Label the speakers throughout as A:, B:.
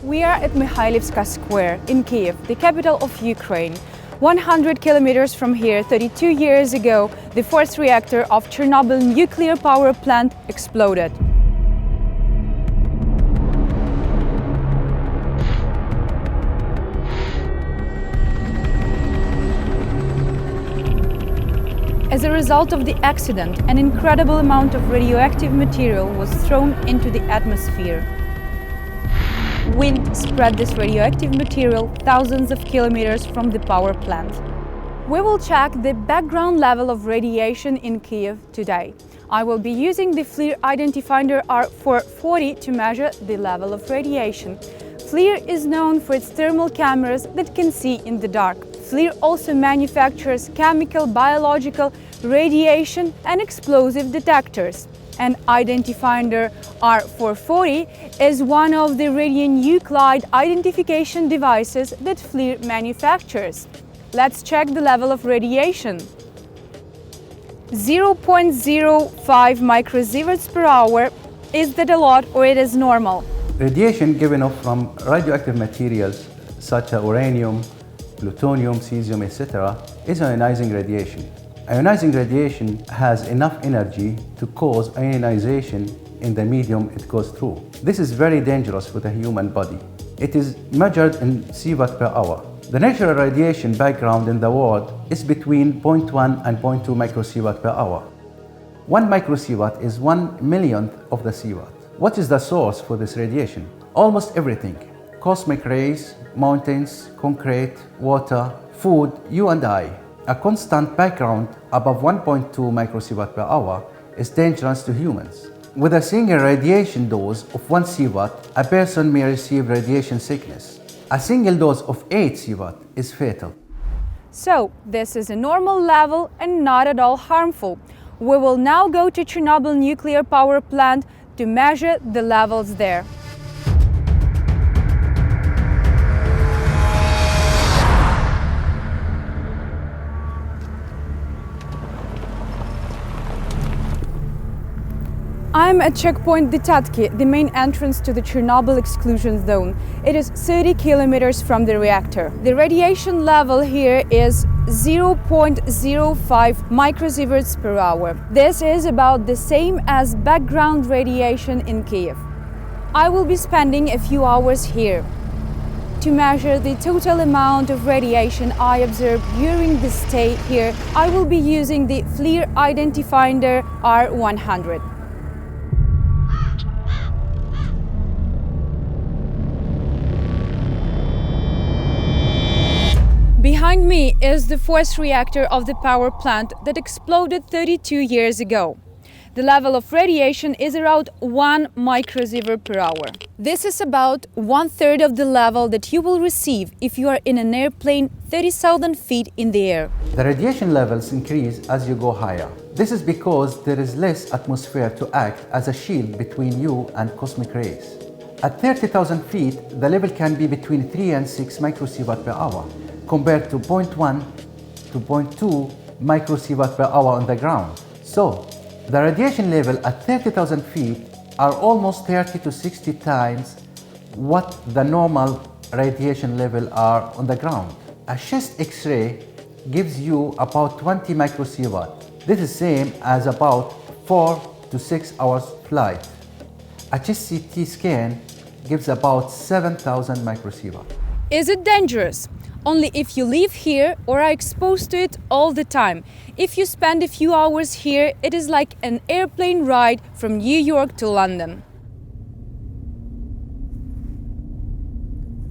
A: We are at Mikhailivska Square in Kiev, the capital of Ukraine. 100 kilometers from here, 32 years ago, the fourth reactor of Chernobyl nuclear power plant exploded. As a result of the accident, an incredible amount of radioactive material was thrown into the atmosphere. Wind spread this radioactive material thousands of kilometers from the power plant. We will check the background level of radiation in Kiev today. I will be using the FLIR identifinder R440 to measure the level of radiation. FLIR is known for its thermal cameras that can see in the dark. FLIR also manufactures chemical, biological, radiation and explosive detectors. And identifinder R440 is one of the radionuclide identification devices that FLIR manufactures. Let's check the level of radiation. 0.05 microsieverts per hour. Is that a lot or it is normal?
B: Radiation given off from radioactive materials such as uranium, plutonium, cesium, etc. is ionizing radiation. Ionizing radiation has enough energy to cause ionization in the medium it goes through. This is very dangerous for the human body. It is measured in sievert per hour. The natural radiation background in the world is between 0.1 and 0.2 microsievert per hour. 1 microsievert is 1/1,000,000th of the sievert. What is the source for this radiation? Almost everything. Cosmic rays, mountains, concrete, water, food, you and I. A constant background above 1.2 microsievert per hour is dangerous to humans. With a single radiation dose of 1 sievert, a person may receive radiation sickness. A single dose of 8 sievert is fatal.
A: So, this is a normal level and not at all harmful. We will now go to Chernobyl nuclear power plant to measure the levels there. I'm at checkpoint Détection, the main entrance to the Chernobyl exclusion zone. It is 30 kilometers from the reactor. The radiation level here is 0.05 microsieverts per hour. This is about the same as background radiation in Kiev. I will be spending a few hours here. To measure the total amount of radiation I observed during the stay here, I will be using the FLIR identifinder R100. Behind me is the fourth reactor of the power plant that exploded 32 years ago. The level of radiation is around 1 microsievert per hour. This is about 1/3 of the level that you will receive if you are in an airplane 30,000 feet in the air.
B: The radiation levels increase as you go higher. This is because there is less atmosphere to act as a shield between you and cosmic rays. At 30,000 feet, the level can be between 3 and 6 microsievert per hour, compared to 0.1 to 0.2 microsievert per hour on the ground. So, the radiation level at 30,000 feet are almost 30 to 60 times what the normal radiation level are on the ground. A chest X-ray gives you about 20 microsievert. This is same as about 4 to 6 hours flight. A chest CT scan gives about 7,000 microsievert.
A: Is it dangerous? Only if you live here or are exposed to it all the time. If you spend a few hours here, it is like an airplane ride from New York to London.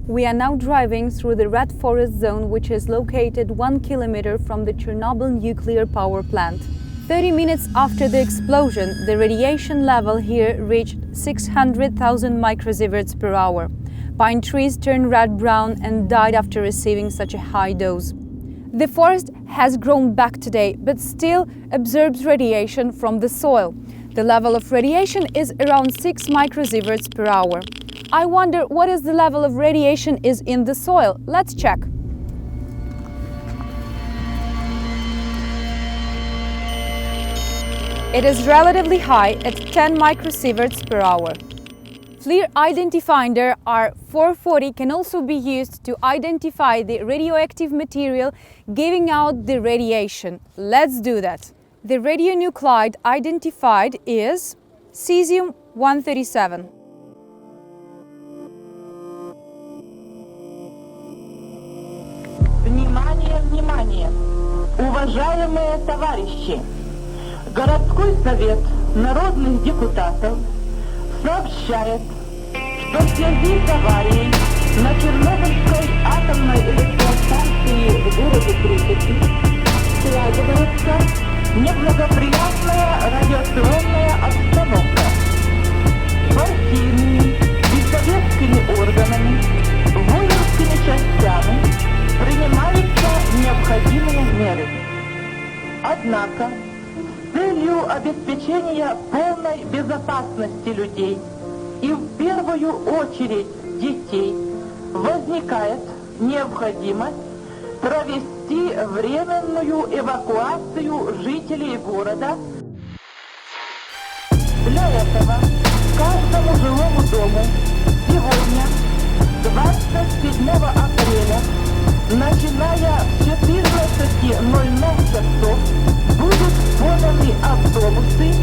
A: We are now driving through the Red Forest zone, which is located 1 kilometer from the Chernobyl nuclear power plant. 30 minutes after the explosion, the radiation level here reached 600,000 microsieverts per hour. Pine trees turned red-brown and died after receiving such a high dose. The forest has grown back today, but still absorbs radiation from the soil. The level of radiation is around 6 microsieverts per hour. I wonder what is the level of radiation is in the soil. Let's check. It is relatively high at 10 microsieverts per hour. FLIR identifinder R440 can also be used to identify the radioactive material giving out the radiation. Let's do that. The radionuclide identified is cesium-137.
C: Внимание, внимание! Уважаемые товарищи! Городской совет народных депутатов сообщает, что в связи с аварией на Чернобыльской атомной электростанции в городе Припяти складывается неблагоприятная радиационная обстановка. Партийными и советскими органами, воинскими частями принимаются необходимые меры. Однако, с целью обеспечения полной безопасности людей и в первую очередь детей возникает необходимость провести временную эвакуацию жителей города. Для этого каждому жилому дому сегодня, 27 апреля, начиная с 14:00 часов, будут поданы автобусы.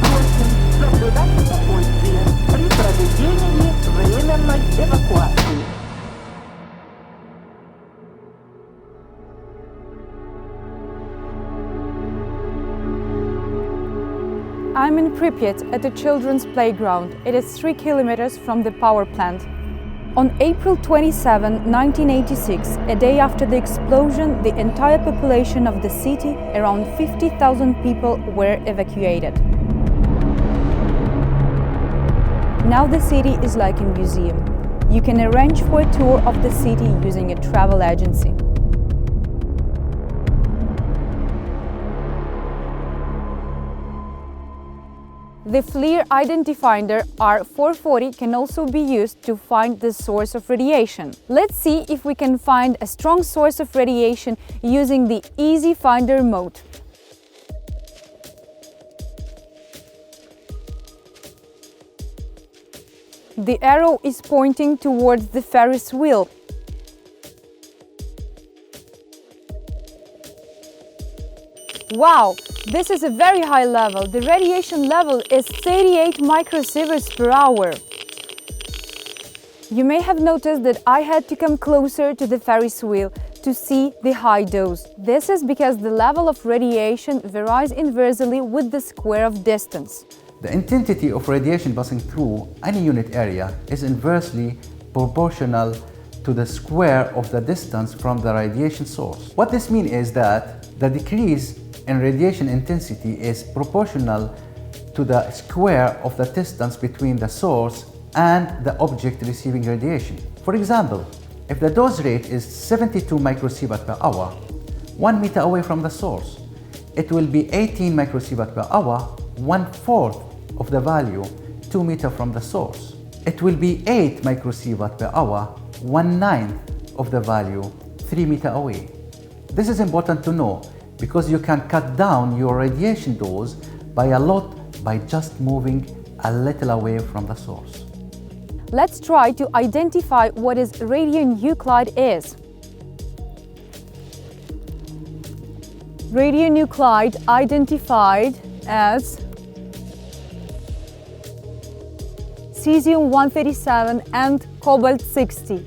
C: Просим соблюдать спокойствие при проведении временной эвакуации.
A: I'm in Pripyat at a children's playground. It is 3 kilometers from the power plant. On April 27, 1986, a day after the explosion, the entire population of the city, around 50,000 people, were evacuated. Now the city is like a museum. You can arrange for a tour of the city using a travel agency. The FLIR identifinder R440 can also be used to find the source of radiation. Let's see if we can find a strong source of radiation using the easy finder mode. The arrow is pointing towards the Ferris wheel. Wow, this is a very high level. The radiation level is 38 microsieverts per hour. You may have noticed that I had to come closer to the Ferris wheel to see the high dose. This is because the level of radiation varies inversely with the square of distance.
B: The intensity of radiation passing through any unit area is inversely proportional to the square of the distance from the radiation source. What this means is that the decrease in radiation intensity is proportional to the square of the distance between the source and the object receiving radiation. For example, if the dose rate is 72 microsieverts per hour, 1 meter away from the source, it will be 18 microsieverts per hour, 1/4 of the value 2 meters from the source. It will be 8 microsieverts per hour, 1/9 of the value 3 meters away. This is important to know because you can cut down your radiation dose by a lot by just moving a little away from the source.
A: Let's try to identify what is radionuclide is. Radionuclide identified as cesium-137 and cobalt-60.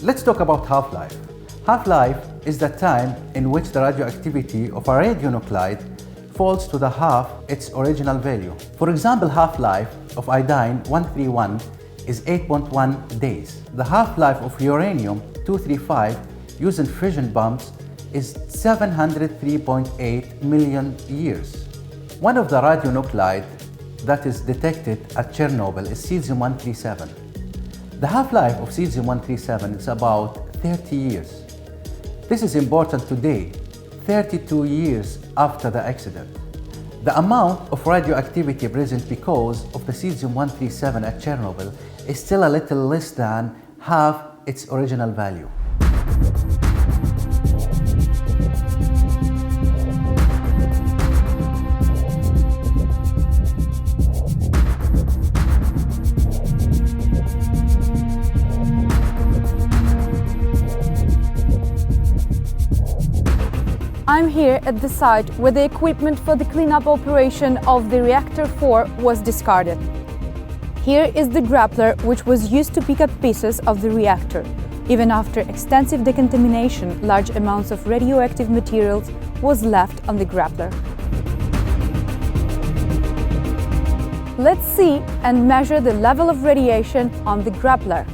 B: Let's talk about half-life. Half-life is the time in which the radioactivity of a radionuclide falls to the half its original value. For example, half-life of iodine-131 is 8.1 days. The half-life of uranium-235 using fission bombs is 703.8 million years. One of the radionuclides that is detected at Chernobyl is cesium-137. The half-life of cesium-137 is about 30 years. This is important today, 32 years after the accident. The amount of radioactivity present because of the cesium-137 at Chernobyl is still a little less than half its original value.
A: I'm here at the site where the equipment for the cleanup operation of the reactor 4 was discarded. Here is the grappler which was used to pick up pieces of the reactor. Even after extensive decontamination, large amounts of radioactive materials was left on the grappler. Let's see and measure the level of radiation on the grappler.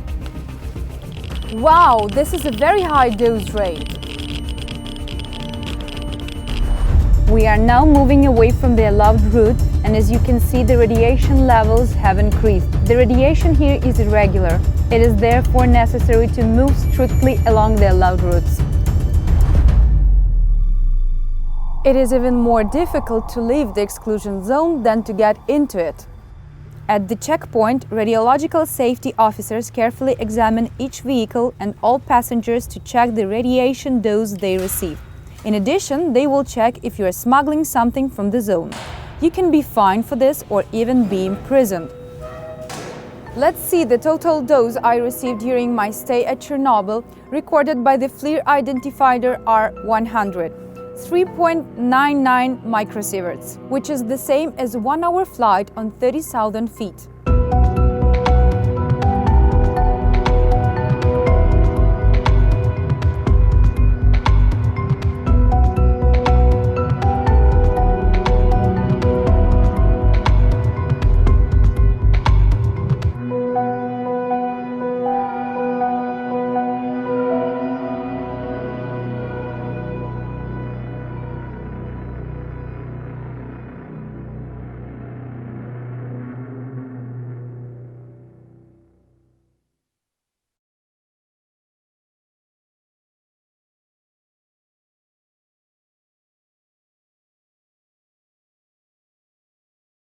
A: Wow, this is a very high dose rate. We are now moving away from the allowed route, and as you can see, the radiation levels have increased. The radiation here is irregular. It is therefore necessary to move strictly along the allowed routes. It is even more difficult to leave the exclusion zone than to get into it. At the checkpoint, radiological safety officers carefully examine each vehicle and all passengers to check the radiation dose they receive. In addition, they will check if you are smuggling something from the zone. You can be fined for this or even be imprisoned. Let's see the total dose I received during my stay at Chernobyl, recorded by the FLIR&HTDS R100, 3.99 microsieverts, which is the same as 1 hour flight on 30,000 feet.